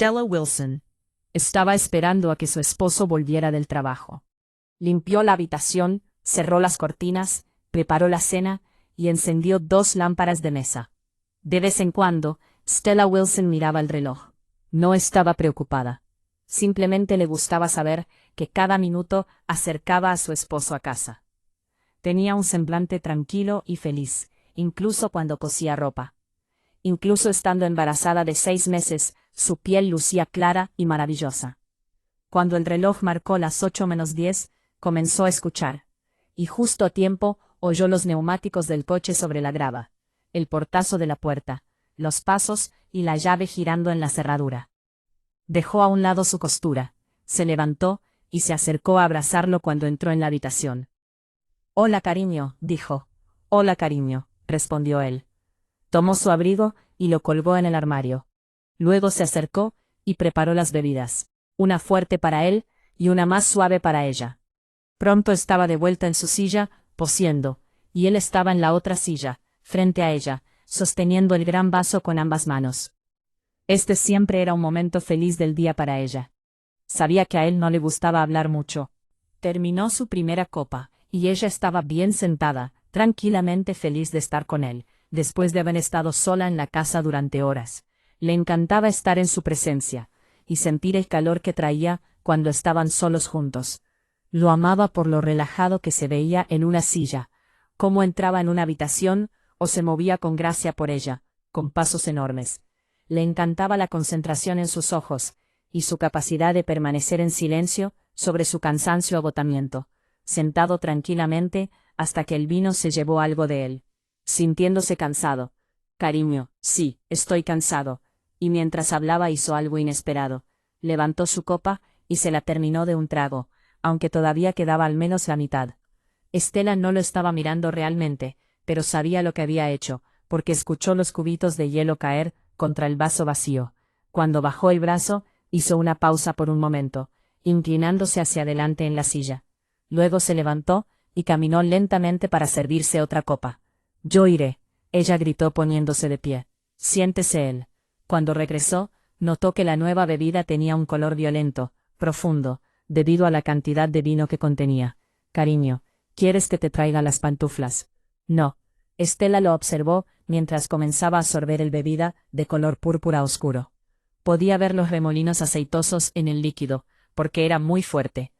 Stella Wilson estaba esperando a que su esposo volviera del trabajo. Limpió la habitación, cerró las cortinas, preparó la cena y encendió 2 lámparas de mesa. De vez en cuando, Stella Wilson miraba el reloj. No estaba preocupada. Simplemente le gustaba saber que cada minuto acercaba a su esposo a casa. Tenía un semblante tranquilo y feliz, incluso cuando cosía ropa. Incluso estando embarazada de 6 meses, su piel lucía clara y maravillosa. Cuando el reloj marcó las 8:10, comenzó a escuchar. Y justo a tiempo, oyó los neumáticos del coche sobre la grava, el portazo de la puerta, los pasos y la llave girando en la cerradura. Dejó a un lado su costura, se levantó y se acercó a abrazarlo cuando entró en la habitación. «Hola, cariño», dijo. «Hola, cariño», respondió él. Tomó su abrigo y lo colgó en el armario. Luego se acercó y preparó las bebidas, una fuerte para él y una más suave para ella. Pronto estaba de vuelta en su silla, cosiendo, y él estaba en la otra silla, frente a ella, sosteniendo el gran vaso con ambas manos. Este siempre era un momento feliz del día para ella. Sabía que a él no le gustaba hablar mucho. Terminó su primera copa, y ella estaba bien sentada, tranquilamente feliz de estar con él, después de haber estado sola en la casa durante horas. Le encantaba estar en su presencia, y sentir el calor que traía cuando estaban solos juntos. Lo amaba por lo relajado que se veía en una silla, cómo entraba en una habitación o se movía con gracia por ella, con pasos enormes. Le encantaba la concentración en sus ojos, y su capacidad de permanecer en silencio sobre su cansancio o agotamiento, sentado tranquilamente hasta que el vino se llevó algo de él. Sintiéndose cansado. «Cariño, sí, estoy cansado», y mientras hablaba hizo algo inesperado. Levantó su copa y se la terminó de un trago, aunque todavía quedaba al menos la mitad. Stella no lo estaba mirando realmente, pero sabía lo que había hecho, porque escuchó los cubitos de hielo caer contra el vaso vacío. Cuando bajó el brazo, hizo una pausa por un momento, inclinándose hacia adelante en la silla. Luego se levantó y caminó lentamente para servirse otra copa. «Yo iré», ella gritó poniéndose de pie. «Siéntese él». Cuando regresó, notó que la nueva bebida tenía un color violento, profundo, debido a la cantidad de vino que contenía. «Cariño, ¿quieres que te traiga las pantuflas?» «No». Stella lo observó mientras comenzaba a sorber el bebida de color púrpura oscuro. Podía ver los remolinos aceitosos en el líquido, porque era muy fuerte.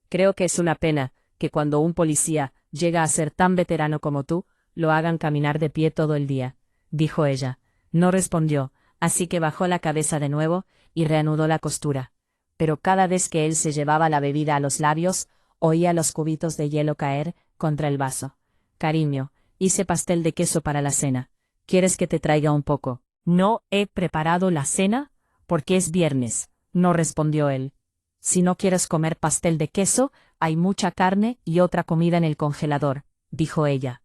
«Creo que es una pena que cuando un policía llega a ser tan veterano como tú, lo hagan caminar de pie todo el día», dijo ella. No respondió, así que bajó la cabeza de nuevo y reanudó la costura. Pero cada vez que él se llevaba la bebida a los labios, oía los cubitos de hielo caer contra el vaso. «Cariño, hice pastel de queso para la cena. ¿Quieres que te traiga un poco?» «No he preparado la cena porque es viernes», no respondió él. «Si no quieres comer pastel de queso, hay mucha carne y otra comida en el congelador», dijo ella.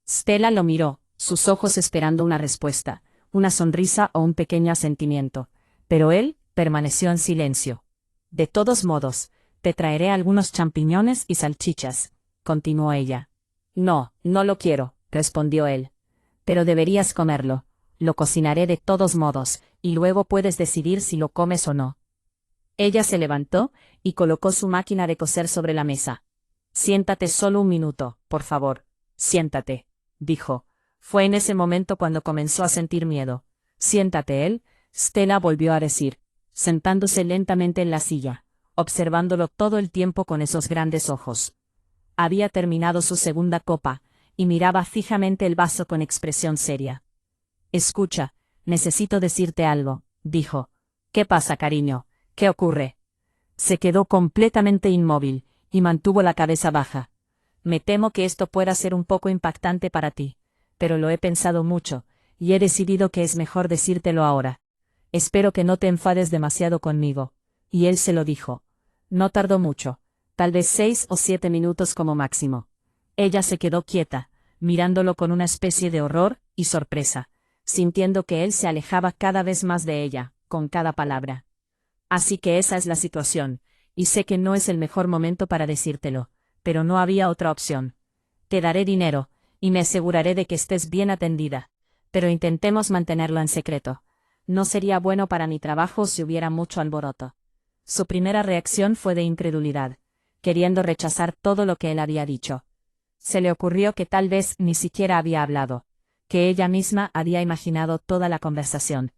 Stella lo miró, sus ojos esperando una respuesta, una sonrisa o un pequeño asentimiento, pero él permaneció en silencio. «De todos modos, te traeré algunos champiñones y salchichas», continuó ella. «No, no lo quiero», respondió él. «Pero deberías comerlo. Lo cocinaré de todos modos, y luego puedes decidir si lo comes o no». Ella se levantó y colocó su máquina de coser sobre la mesa. «Siéntate solo un minuto, por favor. Siéntate», dijo. Fue en ese momento cuando comenzó a sentir miedo. «Siéntate él», Stella volvió a decir, sentándose lentamente en la silla, observándolo todo el tiempo con esos grandes ojos. Había terminado su segunda copa, y miraba fijamente el vaso con expresión seria. «Escucha, necesito decirte algo», dijo. «¿Qué pasa, cariño? ¿Qué ocurre?» Se quedó completamente inmóvil, y mantuvo la cabeza baja. «Me temo que esto pueda ser un poco impactante para ti, pero lo he pensado mucho, y he decidido que es mejor decírtelo ahora. Espero que no te enfades demasiado conmigo». Y él se lo dijo. No tardó mucho, tal vez 6 o 7 minutos como máximo. Ella se quedó quieta, mirándolo con una especie de horror y sorpresa, sintiendo que él se alejaba cada vez más de ella, con cada palabra. «Así que esa es la situación, y sé que no es el mejor momento para decírtelo, pero no había otra opción. Te daré dinero, y me aseguraré de que estés bien atendida, pero intentemos mantenerlo en secreto. No sería bueno para mi trabajo si hubiera mucho alboroto. Su primera reacción fue de incredulidad, queriendo rechazar todo lo que él había dicho. Se le ocurrió que tal vez ni siquiera había hablado, que ella misma había imaginado toda la conversación.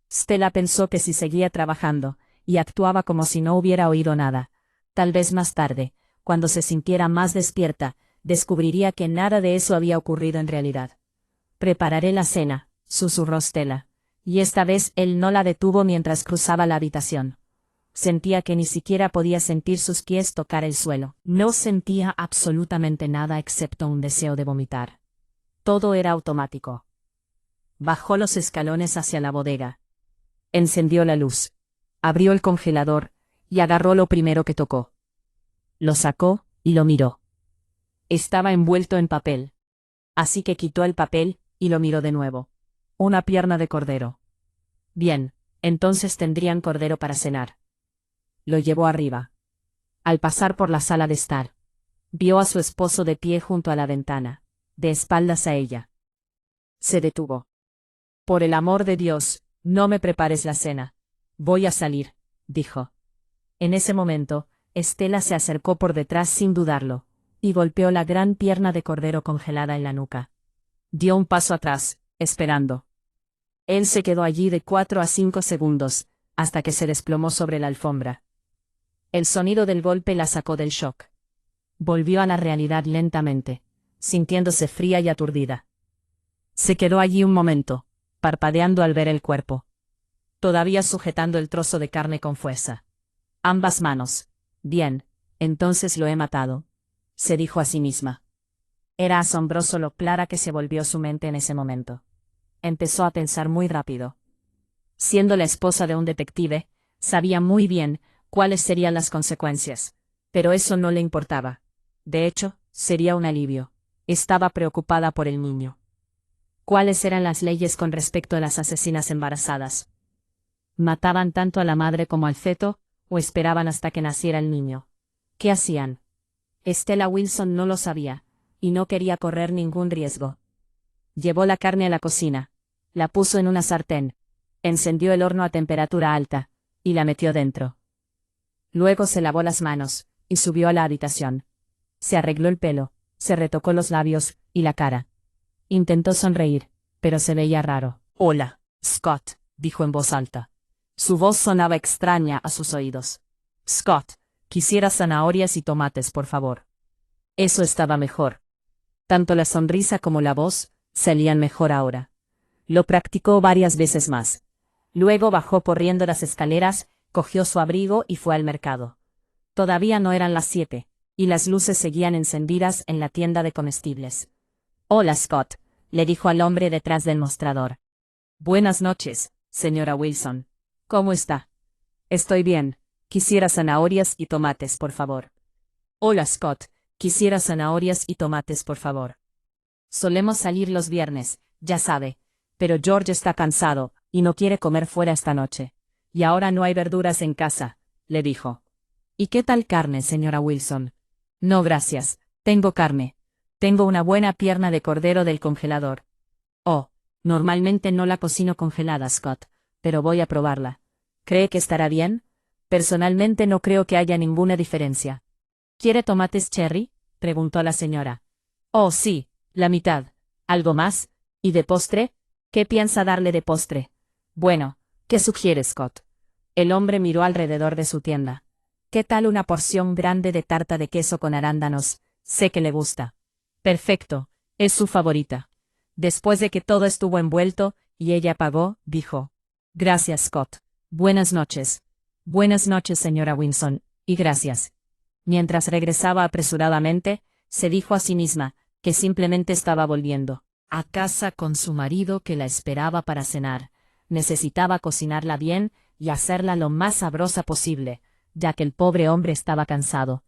Stella pensó que si seguía trabajando, y actuaba como si no hubiera oído nada, tal vez más tarde, cuando se sintiera más despierta, descubriría que nada de eso había ocurrido en realidad. «Prepararé la cena», susurró Stella, y esta vez él no la detuvo mientras cruzaba la habitación. Sentía que ni siquiera podía sentir sus pies tocar el suelo. No sentía absolutamente nada excepto un deseo de vomitar. Todo era automático. Bajó los escalones hacia la bodega. Encendió la luz. Abrió el congelador, y agarró lo primero que tocó. Lo sacó, y lo miró. Estaba envuelto en papel. Así que quitó el papel, y lo miró de nuevo. Una pierna de cordero. Bien, entonces tendrían cordero para cenar. Lo llevó arriba. Al pasar por la sala de estar, vio a su esposo de pie junto a la ventana, de espaldas a ella. Se detuvo. «Por el amor de Dios, no me prepares la cena. Voy a salir», dijo. En ese momento, Stella se acercó por detrás sin dudarlo, y golpeó la gran pierna de cordero congelada en la nuca. Dio un paso atrás, esperando. Él se quedó allí de 4 a 5 segundos, hasta que se desplomó sobre la alfombra. El sonido del golpe la sacó del shock. Volvió a la realidad lentamente, sintiéndose fría y aturdida. Se quedó allí un momento, parpadeando al ver el cuerpo. Todavía sujetando el trozo de carne con fuerza. Ambas manos. Bien, entonces lo he matado, se dijo a sí misma. Era asombroso lo clara que se volvió su mente en ese momento. Empezó a pensar muy rápido. Siendo la esposa de un detective, sabía muy bien cuáles serían las consecuencias, pero eso no le importaba. De hecho, sería un alivio. Estaba preocupada por el niño. ¿Cuáles eran las leyes con respecto a las asesinas embarazadas? ¿Mataban tanto a la madre como al feto, o esperaban hasta que naciera el niño? ¿Qué hacían? Stella Wilson no lo sabía, y no quería correr ningún riesgo. Llevó la carne a la cocina, la puso en una sartén, encendió el horno a temperatura alta, y la metió dentro. Luego se lavó las manos, y subió a la habitación. Se arregló el pelo, se retocó los labios, y la cara. Intentó sonreír, pero se veía raro. «Hola, Scott», dijo en voz alta. Su voz sonaba extraña a sus oídos. «Scott, quisiera zanahorias y tomates, por favor». Eso estaba mejor. Tanto la sonrisa como la voz salían mejor ahora. Lo practicó varias veces más. Luego bajó corriendo las escaleras, cogió su abrigo y fue al mercado. Todavía no eran las 7, y las luces seguían encendidas en la tienda de comestibles. «Hola, Scott», le dijo al hombre detrás del mostrador. «Buenas noches, señora Wilson. ¿Cómo está?» «Estoy bien. Quisiera zanahorias y tomates, por favor». «Hola, Scott. Quisiera zanahorias y tomates, por favor». «Solemos salir los viernes, ya sabe, pero George está cansado y no quiere comer fuera esta noche. Y ahora no hay verduras en casa», le dijo. «¿Y qué tal carne, señora Wilson?» «No, gracias. Tengo carne. Tengo una buena pierna de cordero del congelador». «Oh, normalmente no la cocino congelada, Scott, pero voy a probarla. ¿Cree que estará bien?» «Personalmente no creo que haya ninguna diferencia». «¿Quiere tomates cherry?», preguntó la señora. «Oh, sí, la mitad. ¿Algo más? ¿Y de postre? ¿Qué piensa darle de postre?» «Bueno, ¿qué sugiere, Scott?» El hombre miró alrededor de su tienda. «¿Qué tal una porción grande de tarta de queso con arándanos? Sé que le gusta». «Perfecto, es su favorita». Después de que todo estuvo envuelto, y ella pagó, dijo: «Gracias, Scott. Buenas noches». «Buenas noches, señora Wilson, y gracias». Mientras regresaba apresuradamente, se dijo a sí misma que simplemente estaba volviendo a casa con su marido que la esperaba para cenar. Necesitaba cocinarla bien y hacerla lo más sabrosa posible, ya que el pobre hombre estaba cansado.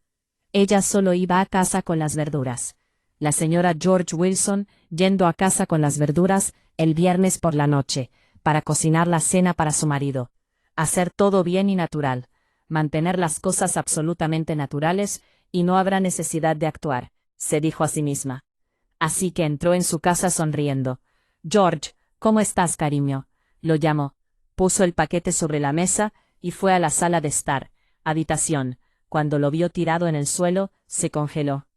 Ella solo iba a casa con las verduras. La señora George Wilson yendo a casa con las verduras el viernes por la noche, para cocinar la cena para su marido. Hacer todo bien y natural. Mantener las cosas absolutamente naturales, y no habrá necesidad de actuar, se dijo a sí misma. Así que entró en su casa sonriendo. «George, ¿cómo estás, cariño?», lo llamó. Puso el paquete sobre la mesa y fue a la sala de estar, habitación. Cuando lo vio tirado en el suelo, se congeló.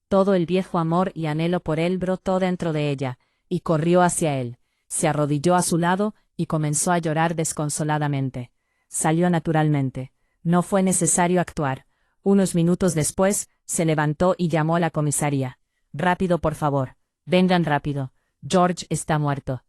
Todo el viejo amor y anhelo por él brotó dentro de ella, y corrió hacia él. Se arrodilló a su lado y comenzó a llorar desconsoladamente. Salió naturalmente. No fue necesario actuar. Unos minutos después, se levantó y llamó a la comisaría. «Rápido, por favor. Vengan rápido. George está muerto».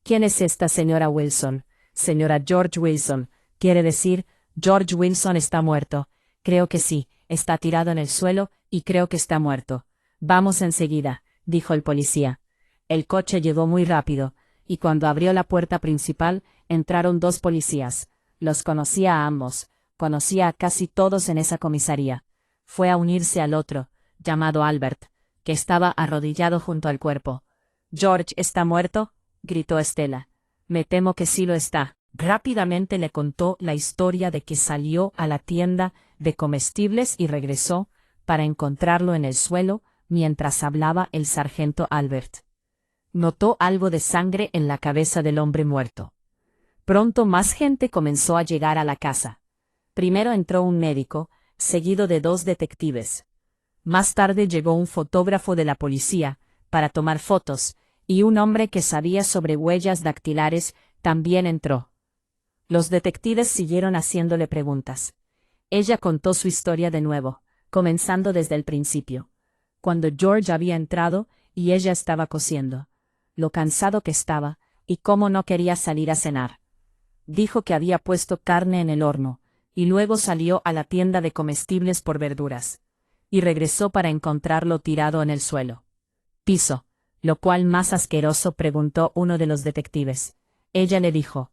«¿Quién es esta señora Wilson?» «Señora George Wilson. Quiere decir, George Wilson está muerto». «Creo que sí. Está tirado en el suelo y creo que está muerto». «Vamos enseguida», dijo el policía. El coche llegó muy rápido, y cuando abrió la puerta principal, entraron 2 policías. Los conocía a ambos. Conocía a casi todos en esa comisaría. Fue a unirse al otro, llamado Albert, que estaba arrodillado junto al cuerpo. «¿George está muerto?», gritó Estela. «Me temo que sí lo está». Rápidamente le contó la historia de que salió a la tienda de comestibles y regresó, para encontrarlo en el suelo, mientras hablaba el sargento Albert. Notó algo de sangre en la cabeza del hombre muerto. Pronto más gente comenzó a llegar a la casa. Primero entró un médico, seguido de 2 detectives. Más tarde llegó un fotógrafo de la policía, para tomar fotos, y un hombre que sabía sobre huellas dactilares también entró. Los detectives siguieron haciéndole preguntas. Ella contó su historia de nuevo, comenzando desde el principio. Cuando George había entrado, y ella estaba cosiendo. Lo cansado que estaba, y cómo no quería salir a cenar. Dijo que había puesto carne en el horno, y luego salió a la tienda de comestibles por verduras. Y regresó para encontrarlo tirado en el suelo. «¿Piso? ¿Lo cual más asqueroso?», preguntó uno de los detectives. Ella le dijo.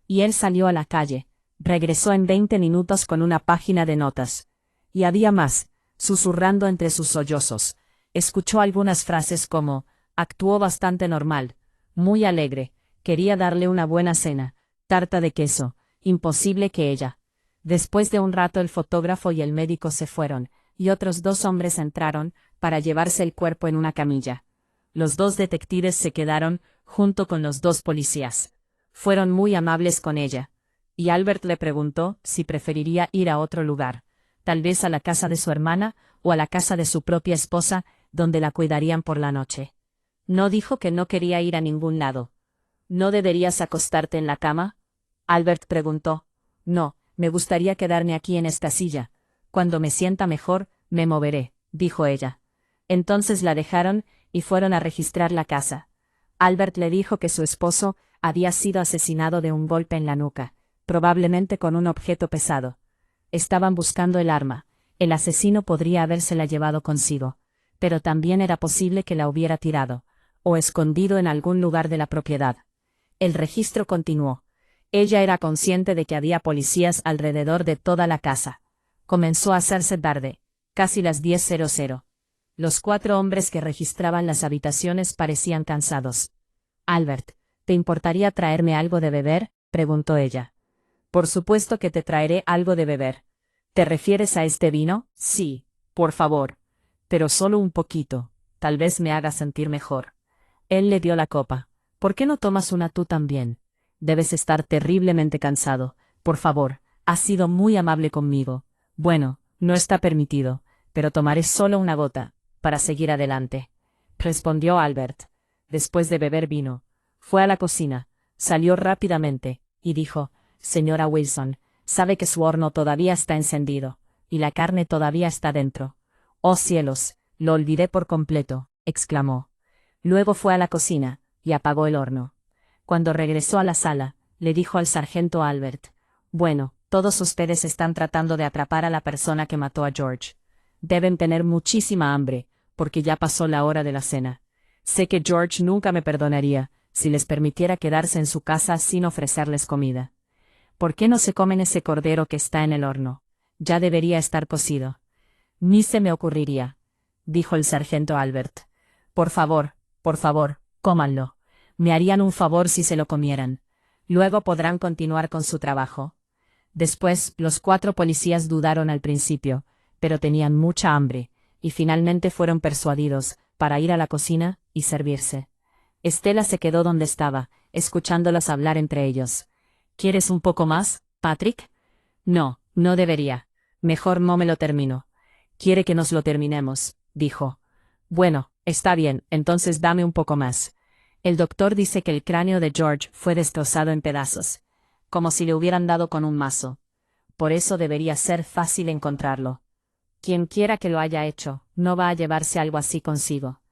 Y él salió a la calle. Regresó en 20 minutos con una página de notas. Y había más, susurrando entre sus sollozos. Escuchó algunas frases como: «Actuó bastante normal. Muy alegre. Quería darle una buena cena. Tarta de queso. Imposible que ella». Después de un rato el fotógrafo y el médico se fueron, y otros 2 hombres entraron, para llevarse el cuerpo en una camilla. Los 2 detectives se quedaron, junto con los 2 policías. Fueron muy amables con ella. Y Albert le preguntó si preferiría ir a otro lugar, tal vez a la casa de su hermana, o a la casa de su propia esposa, donde la cuidarían por la noche. No dijo que no quería ir a ningún lado. «¿No deberías acostarte en la cama?», Albert preguntó. «No, me gustaría quedarme aquí en esta silla. Cuando me sienta mejor, me moveré», dijo ella. Entonces la dejaron, y fueron a registrar la casa. Albert le dijo que su esposo había sido asesinado de un golpe en la nuca, probablemente con un objeto pesado. Estaban buscando el arma. El asesino podría habérsela llevado consigo, pero también era posible que la hubiera tirado, o escondido en algún lugar de la propiedad. El registro continuó. Ella era consciente de que había policías alrededor de toda la casa. Comenzó a hacerse tarde, casi las 10:00. Los 4 hombres que registraban las habitaciones parecían cansados. «Albert, ¿te importaría traerme algo de beber?», preguntó ella. «Por supuesto que te traeré algo de beber». «¿Te refieres a este vino?». «Sí, por favor. Pero solo un poquito. Tal vez me haga sentir mejor». Él le dio la copa. «¿Por qué no tomas una tú también? Debes estar terriblemente cansado. Por favor, has sido muy amable conmigo». «Bueno, no está permitido, pero tomaré solo una gota, para seguir adelante», respondió Albert. Después de beber vino, fue a la cocina, salió rápidamente, y dijo: «Señora Wilson, sabe que su horno todavía está encendido, y la carne todavía está dentro». «Oh cielos, lo olvidé por completo», exclamó. Luego fue a la cocina, y apagó el horno. Cuando regresó a la sala, le dijo al sargento Albert: «Bueno, todos ustedes están tratando de atrapar a la persona que mató a George. Deben tener muchísima hambre, porque ya pasó la hora de la cena. Sé que George nunca me perdonaría si les permitiera quedarse en su casa sin ofrecerles comida. ¿Por qué no se comen ese cordero que está en el horno? Ya debería estar cocido». «Ni se me ocurriría», dijo el sargento Albert. Por favor, cómanlo. Me harían un favor si se lo comieran. Luego podrán continuar con su trabajo». Después, los 4 policías dudaron al principio, pero tenían mucha hambre, y finalmente fueron persuadidos para ir a la cocina y servirse. Estela se quedó donde estaba, escuchándolos hablar entre ellos. ¿Quieres un poco más, Patrick? No, no debería. Mejor no me lo termino. Quiere que nos lo terminemos, dijo. Bueno, está bien, entonces dame un poco más. El doctor dice que el cráneo de George fue destrozado en pedazos, como si le hubieran dado con un mazo. Por eso debería ser fácil encontrarlo. Quien quiera que lo haya hecho, no va a llevarse algo así consigo.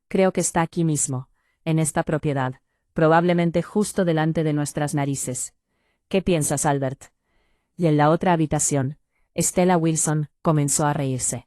Creo que está aquí mismo, en esta propiedad, probablemente justo delante de nuestras narices. ¿Qué piensas, Albert? Y en la otra habitación, Stella Wilson comenzó a reírse.